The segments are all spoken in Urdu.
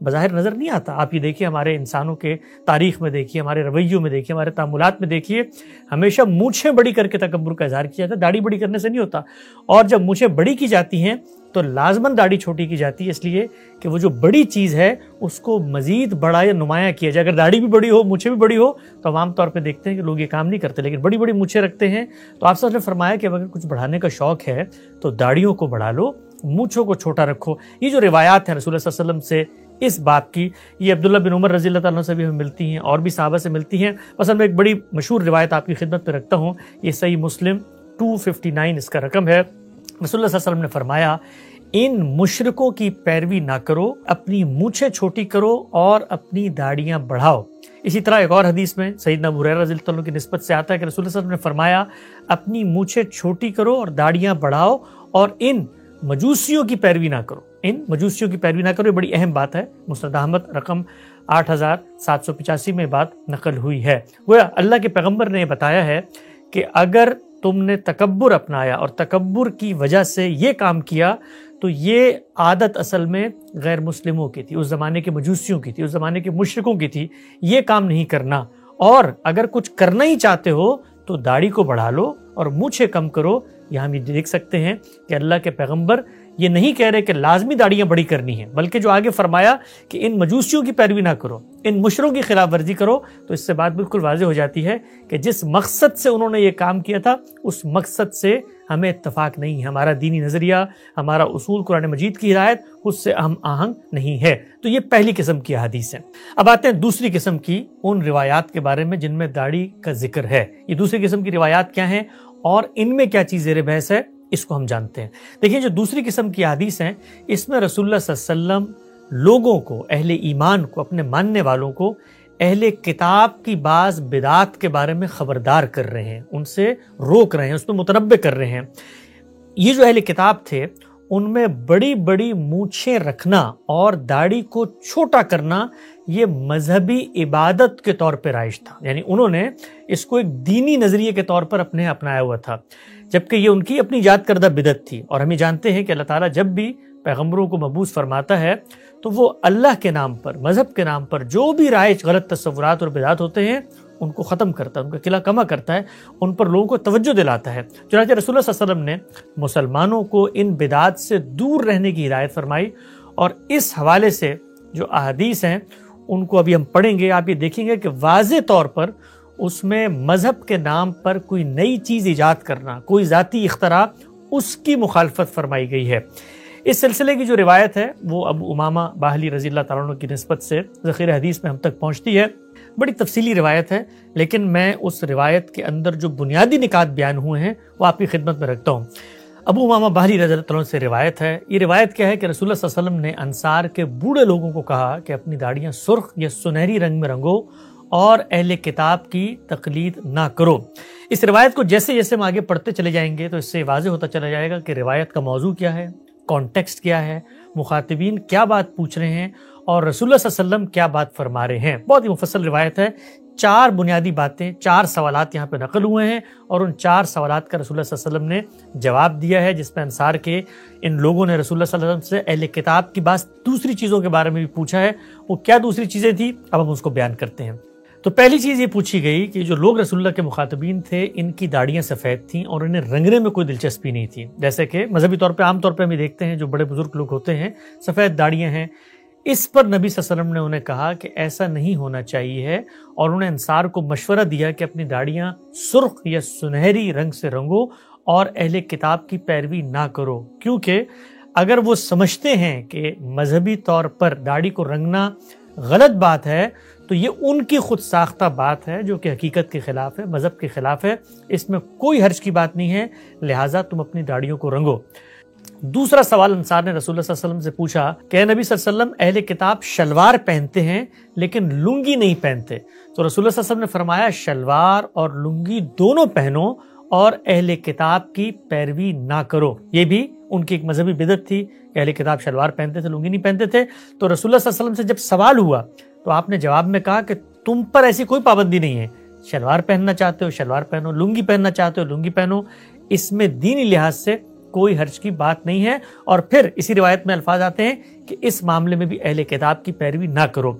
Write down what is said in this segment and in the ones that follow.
بظاہر نظر نہیں آتا. آپ یہ دیکھیے ہمارے انسانوں کے تاریخ میں دیکھیے، ہمارے رویوں میں دیکھیے، ہمارے تعاملات میں دیکھیے، ہمیشہ مونچھیں بڑی کر کے تکبر کا اظہار کیا جاتا ہے. داڑھی بڑی کرنے سے نہیں ہوتا. اور جب مونچھیں بڑی کی جاتی ہیں تو لازماً داڑھی چھوٹی کی جاتی ہے، اس لیے کہ وہ جو بڑی چیز ہے اس کو مزید بڑا یا نمایاں کیا جائے. اگر داڑھی بھی بڑی ہو، مونچھیں بھی بڑی ہو، تو ہم عام طور پہ دیکھتے ہیں کہ لوگ یہ کام نہیں کرتے، لیکن بڑی بڑی مونچھیں رکھتے ہیں. تو آپ نے فرمایا کہ اگر کچھ بڑھانے کا شوق ہے تو داڑھیوں کو بڑھا لو، مونچھوں کو چھوٹا رکھو. یہ جو روایات ہیں رسول اللہ صلی اللہ علیہ وسلم سے اس بات کی، یہ عبداللہ بن عمر رضی اللہ تعالیٰ عنہ سے بھی ہمیں ملتی ہیں اور بھی صحابہ سے ملتی ہیں. مثلا میں ایک بڑی مشہور روایت آپ کی خدمت میں رکھتا ہوں، یہ صحیح مسلم 259 اس کا رقم ہے. رسول اللہ صلی اللہ علیہ وسلم نے فرمایا ان مشرکوں کی پیروی نہ کرو، اپنی مونچھیں چھوٹی کرو اور اپنی داڑیاں بڑھاؤ. اسی طرح ایک اور حدیث میں سیدنا ابو ہریرہ رضی اللہ عنہ کی نسبت سے آتا ہے کہ رسول اللہ صلی اللہ علیہ وسلم نے فرمایا اپنی مونچھیں چھوٹی کرو اور داڑیاں بڑھاؤ اور ان مجوسیوں کی پیروی نہ کرو. ان مجوسیوں کی پیروی نہ کرو، یہ بڑی اہم بات ہے. مسند احمد رقم 8785 میں بات نقل ہوئی ہے. گویا اللہ کے پیغمبر نے یہ بتایا ہے کہ اگر تم نے تکبر اپنایا اور تکبر کی وجہ سے یہ کام کیا تو یہ عادت اصل میں غیر مسلموں کی تھی، اس زمانے کے مجوسیوں کی تھی، اس زمانے کے مشرکوں کی تھی. یہ کام نہیں کرنا. اور اگر کچھ کرنا ہی چاہتے ہو تو داڑھی کو بڑھا لو اور مونچھیں کم کرو. یہاں ہم یہ دیکھ سکتے ہیں کہ اللہ کے پیغمبر یہ نہیں کہہ رہے کہ لازمی داڑیاں بڑی کرنی ہیں، بلکہ جو آگے فرمایا کہ ان مجوسیوں کی پیروی نہ کرو، ان مشرکوں کی خلاف ورزی کرو. تو اس سے بات بالکل واضح ہو جاتی ہے کہ جس مقصد سے انہوں نے یہ کام کیا تھا اس مقصد سے ہمیں اتفاق نہیں ہے. ہمارا دینی نظریہ، ہمارا اصول قرآن مجید کی ہدایت اس سے ہم آہنگ نہیں ہے. تو یہ پہلی قسم کی حدیث ہے. اب آتے ہیں دوسری قسم کی ان روایات کے بارے میں جن میں داڑھی کا ذکر ہے. یہ دوسری قسم کی روایات کیا ہیں اور ان میں کیا چیز زیر بحث ہے، اس کو ہم جانتے ہیں. دیکھیں جو دوسری قسم کی حدیث ہیں اس میں رسول اللہ صلی اللہ علیہ وسلم لوگوں کو، اہل ایمان کو، اپنے ماننے والوں کو اہل کتاب کی بعض بدعات کے بارے میں خبردار کر رہے ہیں، ان سے روک رہے ہیں، اس میں متنبہ کر رہے ہیں. یہ جو اہل کتاب تھے ان میں بڑی بڑی مونچھیں رکھنا اور داڑھی کو چھوٹا کرنا یہ مذہبی عبادت کے طور پہ رائج تھا. یعنی انہوں نے اس کو ایک دینی نظریے کے طور پر اپنے اپنایا ہوا تھا، جبکہ یہ ان کی اپنی ایجاد کردہ بدعت تھی. اور ہمیں جانتے ہیں کہ اللہ تعالیٰ جب بھی پیغمبروں کو مبعوث فرماتا ہے تو وہ اللہ کے نام پر، مذہب کے نام پر جو بھی رائج غلط تصورات اور بدعات ہوتے ہیں ان کو ختم کرتا ہے، ان کا قلعہ کما کرتا ہے، ان پر لوگوں کو توجہ دلاتا ہے. چنانچہ رسول اللہ صلی اللہ علیہ وسلم نے مسلمانوں کو ان بدعات سے دور رہنے کی ہدایت فرمائی. اور اس حوالے سے جو احادیث ہیں ان کو ابھی ہم پڑھیں گے. آپ یہ دیکھیں گے کہ واضح طور پر اس میں مذہب کے نام پر کوئی نئی چیز ایجاد کرنا، کوئی ذاتی اختراع، اس کی مخالفت فرمائی گئی ہے. اس سلسلے کی جو روایت ہے وہ ابو امامہ باہلی رضی اللہ تعالیٰ عنہ کی نسبت سے ذخیرہ حدیث میں ہم تک پہنچتی ہے. بڑی تفصیلی روایت ہے، لیکن میں اس روایت کے اندر جو بنیادی نکات بیان ہوئے ہیں وہ آپ کی خدمت میں رکھتا ہوں. ابو امامہ باہلی رضی اللہ عنہ سے روایت ہے. یہ روایت کیا ہے کہ رسول اللہ صلی اللہ علیہ وسلم نے انصار کے بوڑھے لوگوں کو کہا کہ اپنی داڑیاں سرخ یا سنہری رنگ میں رنگو اور اہل کتاب کی تقلید نہ کرو. اس روایت کو جیسے جیسے ہم آگے پڑھتے چلے جائیں گے تو اس سے واضح ہوتا چلا جائے گا کہ روایت کا موضوع کیا ہے، کانٹیکسٹ کیا ہے، مخاطبین کیا بات پوچھ رہے ہیں اور رسول اللہ صلی اللہ علیہ وسلم کیا بات فرما رہے ہیں. بہت ہی مفصل روایت ہے. 4 بنیادی باتیں، 4 سوالات یہاں پہ نقل ہوئے ہیں اور ان 4 سوالات کا رسول اللہ صلی اللہ علیہ وسلم نے جواب دیا ہے، جس میں انصار کے ان لوگوں نے رسول اللہ صلی اللہ علیہ وسلم سے اہل کتاب کی بعض دوسری چیزوں کے بارے میں بھی پوچھا ہے. وہ کیا دوسری چیزیں تھیں اب ہم اس کو بیان کرتے ہیں. تو پہلی چیز یہ پوچھی گئی کہ جو لوگ رسول اللہ کے مخاطبین تھے ان کی داڑیاں سفید تھیں اور انہیں رنگنے میں کوئی دلچسپی نہیں تھی. جیسے کہ مذہبی طور پہ عام طور پہ ہم دیکھتے ہیں جو بڑے بزرگ لوگ ہوتے ہیں سفید داڑیاں ہیں. اس پر نبی صلی اللہ علیہ وسلم نے انہیں کہا کہ ایسا نہیں ہونا چاہیے ہے اور انہیں انصار کو مشورہ دیا کہ اپنی داڑیاں سرخ یا سنہری رنگ سے رنگو اور اہل کتاب کی پیروی نہ کرو، کیونکہ اگر وہ سمجھتے ہیں کہ مذہبی طور پر داڑھی کو رنگنا غلط بات ہے تو یہ ان کی خود ساختہ بات ہے جو کہ حقیقت کے خلاف ہے، مذہب کے خلاف ہے. اس میں کوئی حرج کی بات نہیں ہے، لہٰذا تم اپنی داڑھیوں کو رنگو. دوسرا سوال انصار نے رسول اللہ صلی اللہ علیہ وسلم سے پوچھا کہ اے نبی صلی اللہ علیہ وسلم، اہل کتاب شلوار پہنتے ہیں لیکن لنگی نہیں پہنتے. تو رسول اللہ صلی اللہ علیہ وسلم نے فرمایا شلوار اور لنگی دونوں پہنو اور اہل کتاب کی پیروی نہ کرو. یہ بھی ان کی ایک مذہبی بدعت تھی کہ اہل کتاب شلوار پہنتے تھے، لنگی نہیں پہنتے تھے. تو رسول اللہ صلی اللہ علیہ وسلم سے جب سوال ہوا تو آپ نے جواب میں کہا کہ تم پر ایسی کوئی پابندی نہیں ہے، شلوار پہننا چاہتے ہو شلوار پہنو، لنگی پہننا چاہتے ہو لنگی پہنو، اس میں دینی لحاظ سے کوئی حرج کی بات نہیں ہے۔ اور پھر اسی روایت میں الفاظ آتے ہیں کہ اس معاملے میں بھی اہل کتاب کی پیروی نہ کرو۔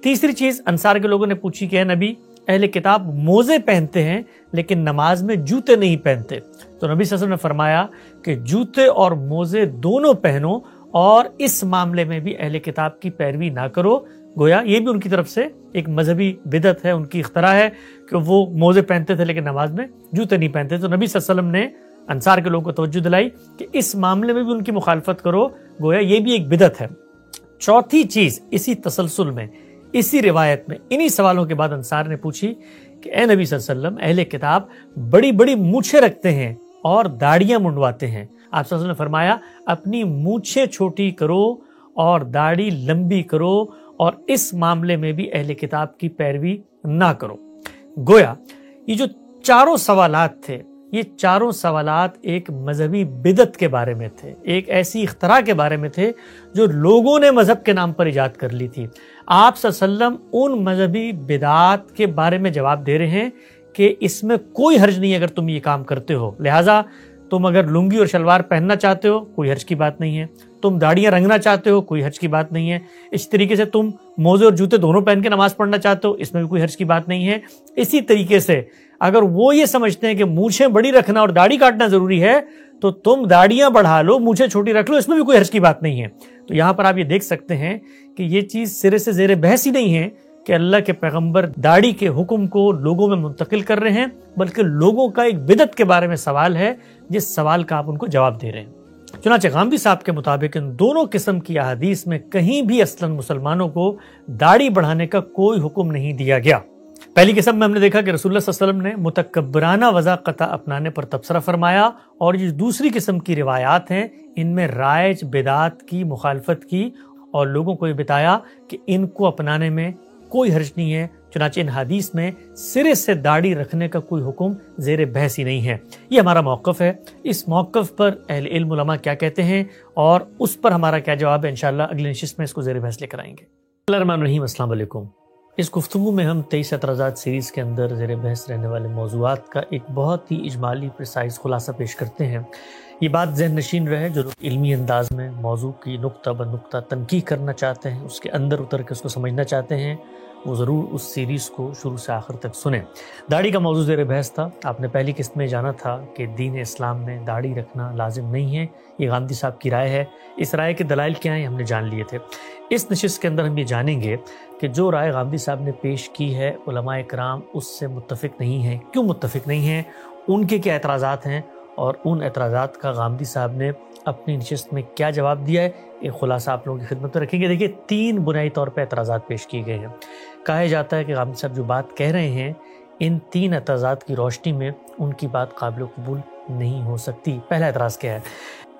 تیسری چیز انصار کے لوگوں نے پوچھی کہ اے نبی، اہل کتاب موزے پہنتے ہیں لیکن نماز میں جوتے نہیں پہنتے، تو نبی صلی اللہ علیہ وسلم نے فرمایا کہ جوتے اور موزے دونوں پہنو اور اس معاملے میں بھی اہل کتاب کی پیروی نہ کرو۔ گویا یہ بھی ان کی طرف سے ایک مذہبی بدعت ہے، ان کی اختراع ہے کہ وہ موزے پہنتے تھے لیکن نماز میں جوتے نہیں پہنتے۔ تو نبی صلی اللہ علیہ وسلم نے انصار کے لوگوں کو توجہ دلائی کہ اس معاملے میں بھی ان کی مخالفت کرو، گویا یہ بھی ایک بدعت ہے۔ چوتھی چیز اسی تسلسل میں، اسی روایت میں، انہی سوالوں کے بعد انصار نے پوچھی کہ اے نبی صلی اللہ علیہ وسلم، اہل کتاب بڑی بڑی مونچھیں رکھتے ہیں اور داڑیاں منڈواتے ہیں۔ آپ صلی اللہ علیہ وسلم نے فرمایا اپنی مونچھیں چھوٹی کرو اور داڑھی لمبی کرو اور اس معاملے میں بھی اہل کتاب کی پیروی نہ کرو۔ گویا یہ جو چاروں سوالات تھے، یہ چاروں سوالات ایک مذہبی بدعت کے بارے میں تھے، ایک ایسی اختراع کے بارے میں تھے جو لوگوں نے مذہب کے نام پر ایجاد کر لی تھی۔ آپ صلی اللہ علیہ وسلم ان مذہبی بدعات کے بارے میں جواب دے رہے ہیں کہ اس میں کوئی حرج نہیں اگر تم یہ کام کرتے ہو، لہٰذا تم اگر لنگی اور شلوار پہننا چاہتے ہو کوئی حرج کی بات نہیں ہے، تم داڑیاں رنگنا چاہتے ہو کوئی حرج کی بات نہیں ہے، اس طریقے سے تم موزے اور جوتے دونوں پہن کے نماز پڑھنا چاہتے ہو، اس میں بھی کوئی حرج کی بات نہیں ہے۔ اسی طریقے سے اگر وہ یہ سمجھتے ہیں کہ مونچھیں بڑی رکھنا اور داڑھی کاٹنا ضروری ہے تو تم داڑیاں بڑھا لو، مونچھیں چھوٹی رکھ لو، اس میں بھی کوئی حرج کی بات نہیں ہے۔ تو یہاں پر آپ یہ دیکھ سکتے ہیں کہ یہ چیز سرے سے زیر بحث ہی نہیں ہے کہ اللہ کے پیغمبر داڑھی کے حکم کو لوگوں میں منتقل کر رہے ہیں، بلکہ لوگوں کا ایک بدعت کے بارے میں سوال ہے جس سوال کا آپ ان کو جواب دے رہے ہیں۔ چنانچہ غامدی صاحب کے مطابق ان دونوں قسم کی احادیث میں کہیں بھی اصلاً مسلمانوں کو داڑھی بڑھانے کا کوئی حکم نہیں دیا گیا۔ پہلی قسم میں ہم نے دیکھا کہ رسول اللہ صلی اللہ علیہ وسلم نے متکبرانہ وضاقتہ اپنانے پر تبصرہ فرمایا، اور یہ دوسری قسم کی روایات ہیں ان میں رائج بدعات کی مخالفت کی اور لوگوں کو یہ بتایا کہ ان کو اپنانے میں کوئی حرج نہیں ہے۔ چنانچہ ان حدیث میں سرے سے داڑھی رکھنے کا کوئی حکم زیر بحث ہی نہیں ہے۔ یہ ہمارا موقف ہے۔ اس موقف پر اہل علم علماء کیا کہتے ہیں اور اس پر ہمارا کیا جواب ہے، انشاءاللہ اگلی نشست میں اس کو زیر بحث لے کر آئیں گے۔ اللہ الرحمن الرحیم، السلام علیکم۔ اس گفتگو میں ہم 23 اعتراضات سیریز کے اندر زیر بحث رہنے والے موضوعات کا ایک بہت ہی اجمالی پریسائز خلاصہ پیش کرتے ہیں۔ یہ بات ذہن نشین رہے، جو لوگ علمی انداز میں موضوع کی نقطہ بہ نقطہ تنقیح کرنا چاہتے ہیں، اس کے اندر اتر کے اس کو سمجھنا چاہتے ہیں، وہ ضرور اس سیریز کو شروع سے آخر تک سنیں۔ داڑھی کا موضوع زیر بحث تھا۔ آپ نے پہلی قسط میں جانا تھا کہ دین اسلام میں داڑھی رکھنا لازم نہیں ہے، یہ غامدی صاحب کی رائے ہے۔ اس رائے کے دلائل کیا ہیں ہم نے جان لیے تھے۔ اس نشست کے اندر ہم یہ جانیں گے کہ جو رائے غامدی صاحب نے پیش کی ہے علماء کرام اس سے متفق نہیں ہیں، کیوں متفق نہیں ہیں، ان کے کیا اعتراضات ہیں، اور ان اعتراضات کا غامدی صاحب نے اپنی نشست میں کیا جواب دیا ہے، ایک خلاصہ آپ لوگوں کی خدمت میں رکھیں گے۔ دیکھیے 3 بنیادی طور پہ اعتراضات پیش کیے گئے ہیں۔ کہا جاتا ہے کہ غامدی صاحب جو بات کہہ رہے ہیں ان 3 اعتراضات کی روشنی میں ان کی بات قابل قبول نہیں ہو سکتی۔ پہلا اعتراض کیا ہے؟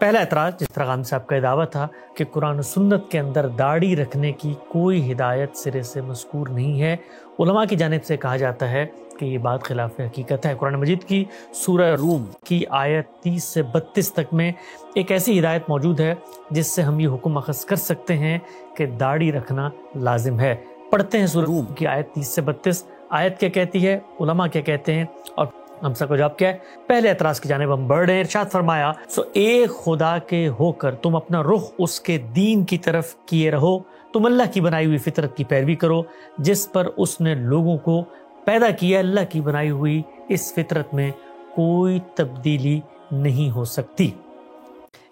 پہلا اعتراض، جس طرح غامدی صاحب کا دعویٰ تھا کہ قرآن و سنت کے اندر داڑھی رکھنے کی کوئی ہدایت سرے سے مذکور نہیں ہے۔ علماء کی جانب سے کہا جاتا ہے کہ یہ بات خلاف حقیقت ہے۔ قرآن مجید کی سورہ روم کی آیت 30 سے 32 تک میں ایک ایسی ہدایت موجود ہے جس سے ہم یہ حکم اخذ کر سکتے ہیں کہ داڑھی رکھنا لازم ہے۔ پڑھتے ہیں سورہ روم کی آیت 30 سے 32، آیت کیا کہتی ہے، علماء کیا کہتے ہیں، اور ہم سب کو جواب کیا ہے۔ پہلے اعتراض کی جانب ہم بڑھ رہے ہیں۔ ارشاد فرمایا، سو ایک خدا کے ہو کر تم اپنا رخ اس کے دین کی طرف کیے رہو، تم اللہ کی بنائی ہوئی فطرت کی پیروی کرو جس پر اس نے لوگوں کو پیدا کیا۔ اللہ کی بنائی ہوئی اس فطرت میں کوئی تبدیلی نہیں ہو سکتی۔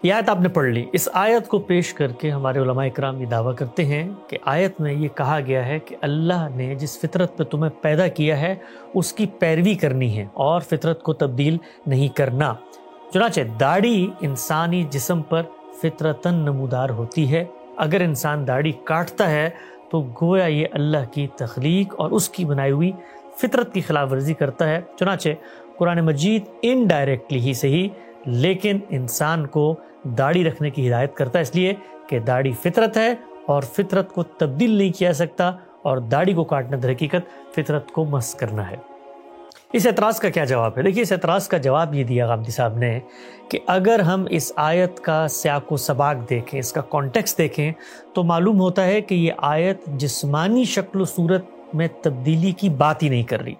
یہ آیت آپ نے پڑھ لی۔ اس آیت کو پیش کر کے ہمارے علماء اکرام یہ دعویٰ کرتے ہیں کہ آیت میں یہ کہا گیا ہے کہ اللہ نے جس فطرت پہ تمہیں پیدا کیا ہے اس کی پیروی کرنی ہے اور فطرت کو تبدیل نہیں کرنا۔ چنانچہ داڑھی انسانی جسم پر فطرتاً نمودار ہوتی ہے۔ اگر انسان داڑھی کاٹتا ہے تو گویا یہ اللہ کی تخلیق اور اس کی بنائی ہوئی فطرت کی خلاف ورزی کرتا ہے۔ چنانچہ قرآن مجید انڈائریکٹلی ہی صحیح لیکن انسان کو داڑھی رکھنے کی ہدایت کرتا ہے، اس لیے کہ داڑھی فطرت ہے اور فطرت کو تبدیل نہیں کیا سکتا، اور داڑھی کو کاٹنا در حقیقت فطرت کو مسخ کرنا ہے۔ اس اعتراض کا کیا جواب ہے؟ دیکھیے اس اعتراض کا جواب یہ دیا غامدی صاحب نے کہ اگر ہم اس آیت کا سیاق و سباق دیکھیں، اس کا کانٹیکسٹ دیکھیں، تو معلوم ہوتا ہے کہ یہ آیت جسمانی شکل و صورت میں تبدیلی کی بات ہی نہیں کر رہی،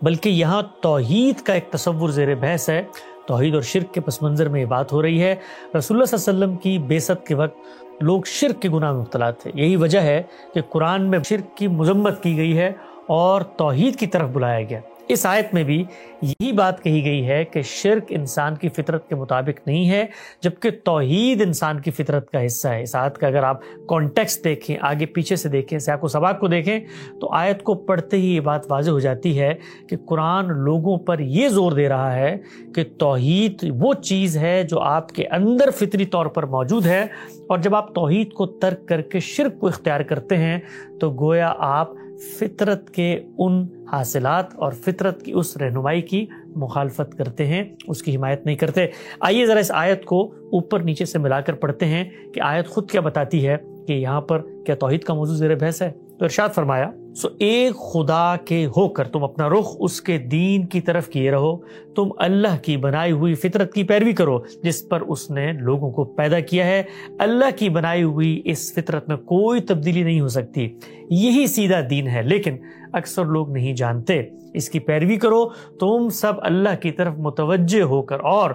بلکہ یہاں توحید کا ایک تصور زیر بحث ہے۔ توحید اور شرک کے پس منظر میں یہ بات ہو رہی ہے۔ رسول اللہ صلی اللہ علیہ وسلم کی بعثت کے وقت لوگ شرک کے گناہ میں مبتلا تھے، یہی وجہ ہے کہ قرآن میں شرک کی مذمت کی گئی ہے اور توحید کی طرف بلایا گیا۔ اس آیت میں بھی یہی بات کہی گئی ہے کہ شرک انسان کی فطرت کے مطابق نہیں ہے، جبکہ توحید انسان کی فطرت کا حصہ ہے۔ اس آیت کا اگر آپ کانٹیکسٹ دیکھیں، آگے پیچھے سے دیکھیں، سیاق و سباق کو دیکھیں، تو آیت کو پڑھتے ہی یہ بات واضح ہو جاتی ہے کہ قرآن لوگوں پر یہ زور دے رہا ہے کہ توحید وہ چیز ہے جو آپ کے اندر فطری طور پر موجود ہے، اور جب آپ توحید کو ترک کر کے شرک کو اختیار کرتے ہیں تو گویا آپ فطرت کے ان حاصلات اور فطرت کی اس رہنمائی کی مخالفت کرتے ہیں، اس کی حمایت نہیں کرتے۔ آئیے ذرا اس آیت کو اوپر نیچے سے ملا کر پڑھتے ہیں کہ آیت خود کیا بتاتی ہے کہ یہاں پر کیا توحید کا موضوع زیر بحث ہے۔ تو ارشاد فرمایا، سو ایک خدا کے ہو کر تم اپنا رخ اس کے دین کی طرف کیے رہو، تم اللہ کی بنائی ہوئی فطرت کی پیروی کرو جس پر اس نے لوگوں کو پیدا کیا ہے۔ اللہ کی بنائی ہوئی اس فطرت میں کوئی تبدیلی نہیں ہو سکتی، یہی سیدھا دین ہے، لیکن اکثر لوگ نہیں جانتے۔ اس کی پیروی کرو، تم سب اللہ کی طرف متوجہ ہو کر اور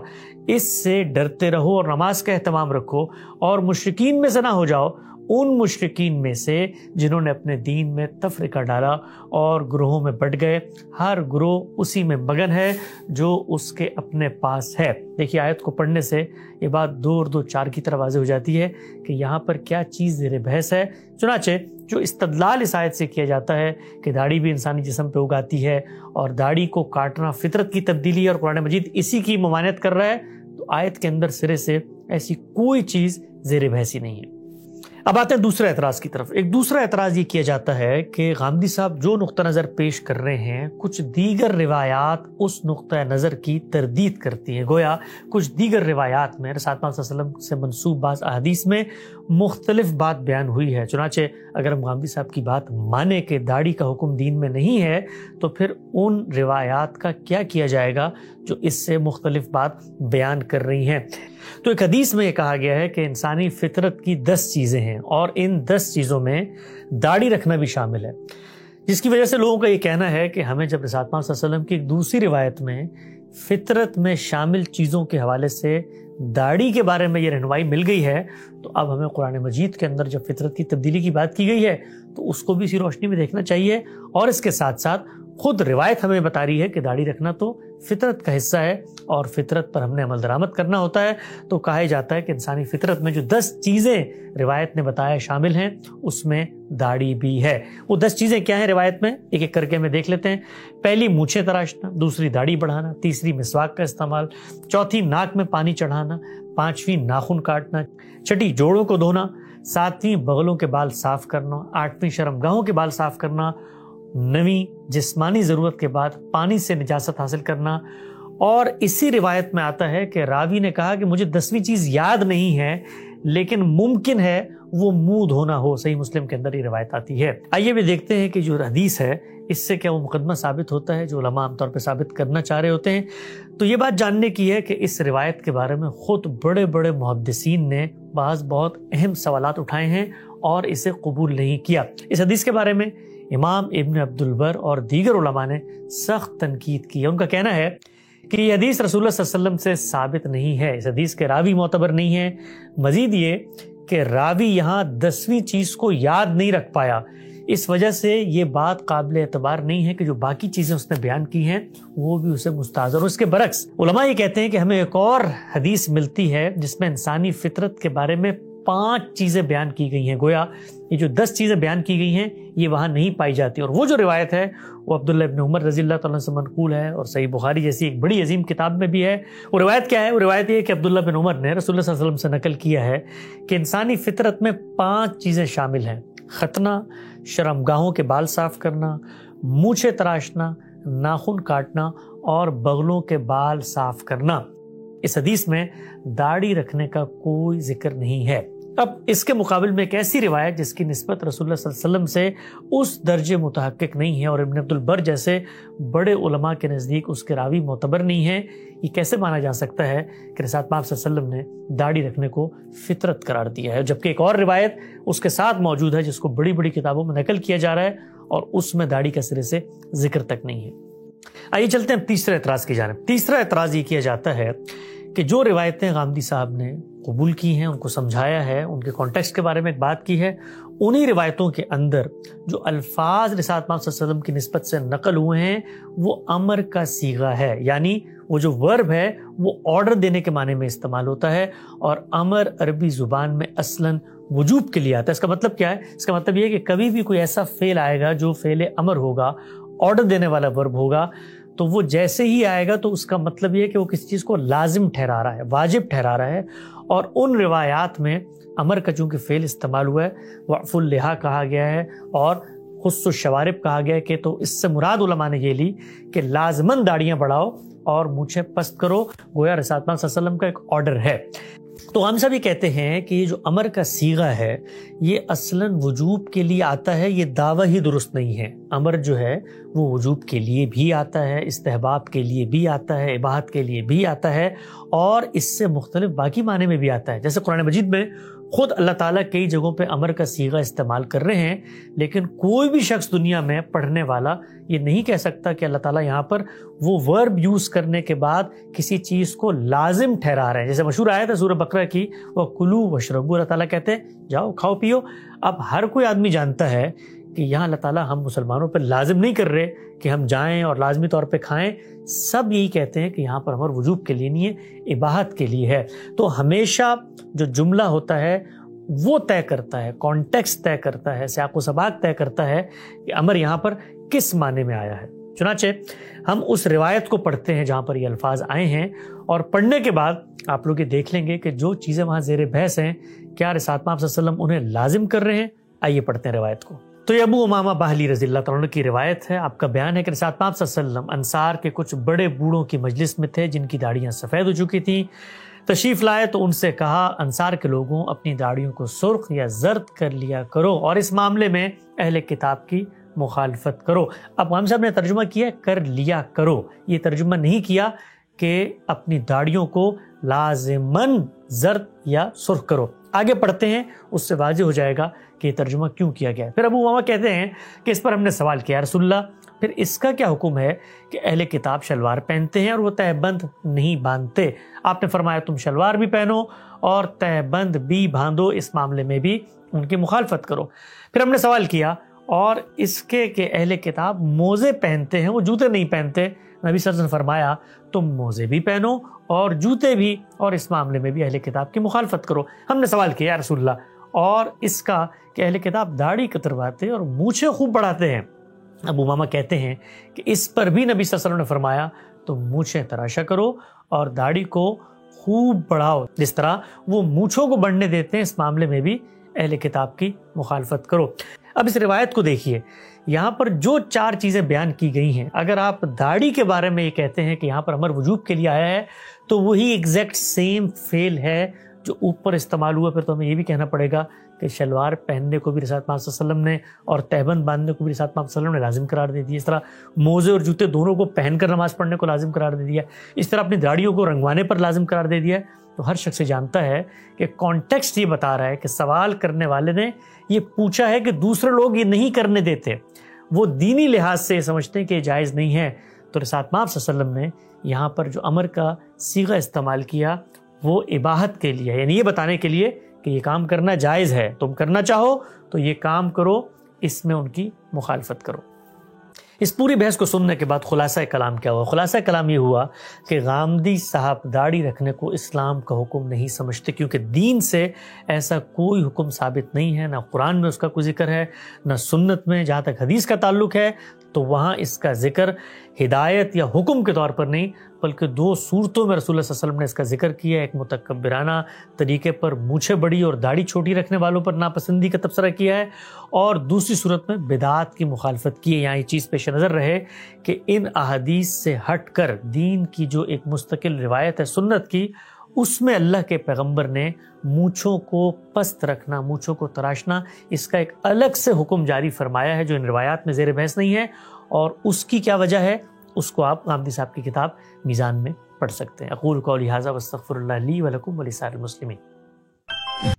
اس سے ڈرتے رہو اور نماز کا اہتمام رکھو، اور مشرکین میں سے نہ ہو جاؤ، ان مشرکین میں سے جنہوں نے اپنے دین میں تفرقہ ڈالا اور گروہوں میں بٹ گئے، ہر گروہ اسی میں مگن ہے جو اس کے اپنے پاس ہے۔ دیکھیے آیت کو پڑھنے سے یہ بات 2 اور 2 4 کی طرح واضح ہو جاتی ہے کہ یہاں پر کیا چیز زیر بحث ہے۔ چنانچہ جو استدلال اس آیت سے کیا جاتا ہے کہ داڑھی بھی انسانی جسم پہ اگاتی ہے اور داڑھی کو کاٹنا فطرت کی تبدیلی اور قرآن مجید اسی کی ممانعت کر رہا ہے، تو آیت کے اندر سرے سے ایسی کوئی چیز زیر بحث ہی نہیں ہے۔ اب آتے ہیں دوسرے اعتراض کی طرف۔ ایک دوسرا اعتراض یہ کیا جاتا ہے کہ غامدی صاحب جو نقطہ نظر پیش کر رہے ہیں، کچھ دیگر روایات اس نقطہ نظر کی تردید کرتی ہیں۔ گویا کچھ دیگر روایات میں رسول اللہ صلی اللہ علیہ وسلم سے منسوب بعض احادیث میں مختلف بات بیان ہوئی ہے۔ چنانچہ اگر ہم غامدی صاحب کی بات مانے کہ داڑھی کا حکم دین میں نہیں ہے، تو پھر ان روایات کا کیا کیا جائے گا جو اس سے مختلف بات بیان کر رہی ہیں؟ تو ایک حدیث میں یہ کہا گیا ہے کہ انسانی فطرت کی 10 چیزیں ہیں، اور ان 10 چیزوں میں داڑھی رکھنا بھی شامل ہے، جس کی وجہ سے لوگوں کا یہ کہنا ہے کہ ہمیں جب رسول اللہ صلی اللہ علیہ وسلم کی ایک دوسری روایت میں فطرت میں شامل چیزوں کے حوالے سے داڑھی کے بارے میں یہ رہنمائی مل گئی ہے، تو اب ہمیں قرآن مجید کے اندر جب فطرت کی تبدیلی کی بات کی گئی ہے تو اس کو بھی اسی روشنی میں دیکھنا چاہیے، اور اس کے ساتھ ساتھ خود روایت ہمیں بتا رہی ہے کہ داڑھی رکھنا تو فطرت کا حصہ ہے اور فطرت پر ہم نے عمل درآمد کرنا ہوتا ہے۔ تو کہا جاتا ہے کہ انسانی فطرت میں جو 10 چیزیں روایت نے بتایا شامل ہیں، اس میں داڑھی بھی ہے۔ وہ 10 چیزیں کیا ہیں روایت میں؟ ایک ایک کر کے ہمیں دیکھ لیتے ہیں۔ پہلی مونچھیں تراشنا، دوسری داڑھی بڑھانا، تیسری مسواک کا استعمال، چوتھی ناک میں پانی چڑھانا، پانچویں ناخن کاٹنا، چھٹی جوڑوں کو دھونا، ساتویں بغلوں کے بال صاف کرنا، آٹھویں شرمگاہوں کے بال صاف کرنا، نویں جسمانی ضرورت کے بعد پانی سے نجاست حاصل کرنا۔ اور اسی روایت میں آتا ہے کہ راوی نے کہا کہ مجھے 10ویں چیز یاد نہیں ہے، لیکن ممکن ہے وہ منہ دھونا ہو۔ صحیح مسلم کے اندر یہ روایت آتی ہے۔ آئیے بھی دیکھتے ہیں کہ جو حدیث ہے اس سے کیا وہ مقدمہ ثابت ہوتا ہے جو علماء عام طور پہ ثابت کرنا چاہ رہے ہوتے ہیں۔ تو یہ بات جاننے کی ہے کہ اس روایت کے بارے میں خود بڑے بڑے محدثین نے بہت اہم سوالات اٹھائے ہیں اور اسے قبول نہیں کیا۔ اس حدیث کے بارے میں امام ابن عبد البر اور دیگر علماء نے سخت تنقید کی ہے۔ ان کا کہنا ہے کہ یہ حدیث رسول اللہ صلی اللہ علیہ وسلم سے ثابت نہیں ہے، اس حدیث کے راوی معتبر نہیں ہے۔ مزید یہ کہ راوی یہاں 10ویں چیز کو یاد نہیں رکھ پایا، اس وجہ سے یہ بات قابل اعتبار نہیں ہے کہ جو باقی چیزیں اس نے بیان کی ہیں وہ بھی اسے مستحضر۔ اور اس کے برعکس علماء یہ کہتے ہیں کہ ہمیں ایک اور حدیث ملتی ہے جس میں انسانی فطرت کے بارے میں 5 چیزیں بیان کی گئی ہیں۔ گویا یہ جو 10 چیزیں بیان کی گئی ہیں یہ وہاں نہیں پائی جاتی، اور وہ جو روایت ہے وہ عبداللہ ابن عمر رضی اللہ تعالیٰ سے منقول ہے اور صحیح بخاری جیسی ایک بڑی عظیم کتاب میں بھی ہے۔ وہ روایت کیا ہے؟ وہ روایت یہ ہے کہ عبداللہ بن عمر نے رسول اللہ صلی اللہ علیہ وسلم سے نقل کیا ہے کہ انسانی فطرت میں 5 چیزیں شامل ہیں: ختنہ، شرمگاہوں کے بال صاف کرنا، مونچھیں تراشنا، ناخن کاٹنا اور بغلوں کے بال صاف کرنا۔ اس حدیث میں داڑھی رکھنے کا کوئی ذکر نہیں ہے۔ اب اس کے مقابل میں ایک ایسی روایت جس کی نسبت رسول اللہ صلی اللہ علیہ وسلم سے اس درجے متحقق نہیں ہے اور ابن عبد البر جیسے بڑے علماء کے نزدیک اس کے راوی معتبر نہیں ہیں، یہ کیسے مانا جا سکتا ہے کہ رسول اللہ صلی اللہ علیہ وسلم نے داڑھی رکھنے کو فطرت قرار دیا ہے؟ جبکہ ایک اور روایت اس کے ساتھ موجود ہے جس کو بڑی بڑی کتابوں میں نقل کیا جا رہا ہے اور اس میں داڑھی کا سرے سے ذکر تک نہیں ہے۔ آئیے چلتے ہیں تیسرے اعتراض کی جانب۔ تیسرا اعتراض یہ کیا جاتا ہے کہ جو روایتیں غامدی صاحب نے قبول کی ہیں، ان کو سمجھایا ہے، ان کے کانٹیکسٹ کے بارے میں ایک بات کی ہے، انہی روایتوں کے اندر جو الفاظ رسالت پاک صلی اللہ علیہ وسلم کی نسبت سے نقل ہوئے ہیں وہ امر کا صیغہ ہے، یعنی وہ جو ورب ہے وہ آرڈر دینے کے معنی میں استعمال ہوتا ہے، اور امر عربی زبان میں اصلاً وجوب کے لیے آتا ہے۔ اس کا مطلب کیا ہے؟ اس کا مطلب یہ ہے کہ کبھی بھی کوئی ایسا فعل آئے گا جو فعل امر ہوگا، آرڈر دینے والا ورب ہوگا، تو وہ جیسے ہی آئے گا تو اس کا مطلب یہ ہے کہ وہ کسی چیز کو لازم ٹھہرا رہا ہے، واجب ٹھہرا رہا ہے۔ اور ان روایات میں امر کا چونکہ فعل استعمال ہوا ہے، وعف اللحا کہا گیا ہے اور خص الشوارب کہا گیا ہے، کہ تو اس سے مراد علماء نے یہ لی کہ لازماً داڑیاں بڑھاؤ اور مونچھیں پست کرو، گویا رسالت پاک صلی اللہ علیہ وسلم کا ایک آرڈر ہے۔ تو ہم سب یہ کہتے ہیں کہ یہ جو امر کا صیغہ ہے یہ اصلاً وجوب کے لیے آتا ہے، یہ دعویٰ ہی درست نہیں ہے۔ امر جو ہے وہ وجوب کے لیے بھی آتا ہے، استحباب کے لیے بھی آتا ہے، اباحت کے لیے بھی آتا ہے، اور اس سے مختلف باقی معنی میں بھی آتا ہے۔ جیسے قرآن مجید میں خود اللہ تعالیٰ کئی جگہوں پہ امر کا صیغہ استعمال کر رہے ہیں، لیکن کوئی بھی شخص دنیا میں پڑھنے والا یہ نہیں کہہ سکتا کہ اللہ تعالیٰ یہاں پر وہ ورب یوز کرنے کے بعد کسی چیز کو لازم ٹھہرا رہے ہیں۔ جیسے مشہور آیت ہے سورہ بقرہ کی، وَكُلُوا وَاشْرَبُوا، اللہ تعالیٰ کہتے ہیں جاؤ کھاؤ پیو۔ اب ہر کوئی آدمی جانتا ہے کہ یہاں اللہ تعالیٰ ہم مسلمانوں پر لازم نہیں کر رہے کہ ہم جائیں اور لازمی طور پہ کھائیں، سب یہی کہتے ہیں کہ یہاں پر امر وجوب کے لیے نہیں ہے، اباحت کے لیے ہے۔ تو ہمیشہ جو جملہ ہوتا ہے وہ طے کرتا ہے، کانٹیکسٹ طے کرتا ہے، سیاق و سباق طے کرتا ہے کہ امر یہاں پر کس معنی میں آیا ہے۔ چنانچہ ہم اس روایت کو پڑھتے ہیں جہاں پر یہ الفاظ آئے ہیں، اور پڑھنے کے بعد آپ لوگ یہ دیکھ لیں گے کہ جو چیزیں وہاں زیر بحث ہیں کیا رسالت پاک صلی اللہ علیہ وسلم انہیں لازم کر رہے ہیں۔ آئیے پڑھتے ہیں روایت کو۔ تو یہ ابو امامہ باہلی رضی اللہ تعالیٰ عنہ کی روایت ہے۔ آپ کا بیان ہے کہ رسالت پاک صلی اللہ علیہ وسلم انصار کے کچھ بڑے بوڑھوں کی مجلس میں تھے جن کی داڑیاں سفید ہو چکی تھیں۔ تشریف لائے تو ان سے کہا، انصار کے لوگوں اپنی داڑیوں کو سرخ یا زرد کر لیا کرو اور اس معاملے میں اہل کتاب کی مخالفت کرو۔ اب ہم صاحب نے ترجمہ کیا کر لیا کرو، یہ ترجمہ نہیں کیا کہ اپنی داڑیوں کو لازماً زرد یا سرخ کرو۔ آگے پڑھتے ہیں، اس سے واضح ہو جائے گا کہ یہ ترجمہ کیوں کیا گیا ہے۔ پھر ابو امامہ کہتے ہیں کہ اس پر ہم نے سوال کیا، رسول اللہ پھر اس کا کیا حکم ہے کہ اہل کتاب شلوار پہنتے ہیں اور وہ تہہ بند نہیں باندھتے؟ آپ نے فرمایا تم شلوار بھی پہنو اور تہہ بند بھی باندھو، اس معاملے میں بھی ان کی مخالفت کرو۔ پھر ہم نے سوال کیا اور اس کے کہ اہل کتاب موزے پہنتے ہیں، وہ جوتے نہیں پہنتے، نبی صلی اللہ علیہ وسلم نے فرمایا تم موزے بھی پہنو اور جوتے بھی، اور اس معاملے میں بھی اہل کتاب کی مخالفت کرو۔ ہم نے سوال کیا رسول اللہ اور اس کا کہ اہل کتاب داڑھی کترواتے اور مونچھیں خوب بڑھاتے ہیں؟ ابو امامہ کہتے ہیں کہ اس پر بھی نبی صلی اللہ علیہ وسلم نے فرمایا تم مونچھیں تراشا کرو اور داڑھی کو خوب بڑھاؤ، جس طرح وہ مونچھوں کو بڑھنے دیتے ہیں، اس معاملے میں بھی اہل کتاب کی مخالفت کرو۔ اب اس روایت کو دیکھیے، یہاں پر جو چار چیزیں بیان کی گئی ہیں، اگر آپ داڑھی کے بارے میں یہ کہتے ہیں کہ یہاں پر امر وجوب کے لیے آیا ہے تو وہی ایگزیکٹ سیم فعل ہے جو اوپر استعمال ہوا۔ پھر تو ہمیں یہ بھی کہنا پڑے گا کہ شلوار پہننے کو بھی رسالت پاک صلی اللہ علیہ وسلم نے اور تہبند باندھنے کو بھی رسالت پاک صلی اللہ علیہ وسلم نے لازم قرار دے دیا، اس طرح موزے اور جوتے دونوں کو پہن کر نماز پڑھنے کو لازم قرار دے دیا، اس طرح اپنی داڑھیوں کو رنگوانے پر لازم قرار دے دیا۔ تو ہر شخص جانتا ہے کہ کانٹیکسٹ یہ بتا رہا ہے کہ سوال کرنے والے نے یہ پوچھا ہے کہ دوسرے لوگ یہ نہیں کرنے دیتے، وہ دینی لحاظ سے سمجھتے ہیں کہ یہ جائز نہیں ہے۔ تو رسالت پاک صلی اللہ علیہ وسلم نے یہاں پر جو امر کا صیغہ استعمال کیا وہ اباحت کے لیے، یعنی یہ بتانے کے لیے کہ یہ کام کرنا جائز ہے، تم کرنا چاہو تو یہ کام کرو، اس میں ان کی مخالفت کرو۔ اس پوری بحث کو سننے کے بعد خلاصہ کلام کیا ہوا؟ خلاصہ کلام یہ ہوا کہ غامدی صاحب داڑھی رکھنے کو اسلام کا حکم نہیں سمجھتے، کیونکہ دین سے ایسا کوئی حکم ثابت نہیں ہے، نہ قرآن میں اس کا کوئی ذکر ہے، نہ سنت میں۔ جہاں تک حدیث کا تعلق ہے تو وہاں اس کا ذکر ہدایت یا حکم کے طور پر نہیں، بلکہ دو صورتوں میں رسول اللہ صلی اللہ علیہ وسلم نے اس کا ذکر کیا، ایک متکبرانہ طریقے پر مونچھیں بڑی اور داڑھی چھوٹی رکھنے والوں پر ناپسندی کا تبصرہ کیا ہے، اور دوسری صورت میں بدعات کی مخالفت کی ہے۔ یہاں یہ چیز پیش نظر رہے کہ ان احادیث سے ہٹ کر دین کی جو ایک مستقل روایت ہے سنت کی، اس میں اللہ کے پیغمبر نے مونچھوں کو پست رکھنا، مونچھوں کو تراشنا، اس کا ایک الگ سے حکم جاری فرمایا ہے جو ان روایات میں زیر بحث نہیں ہے، اور اس کی کیا وجہ ہے اس کو آپ غامدی صاحب کی کتاب میزان میں پڑھ سکتے ہیں۔ اقول قولی ھذا واستغفر اللہ لی ولکم ولسائر المسلمین۔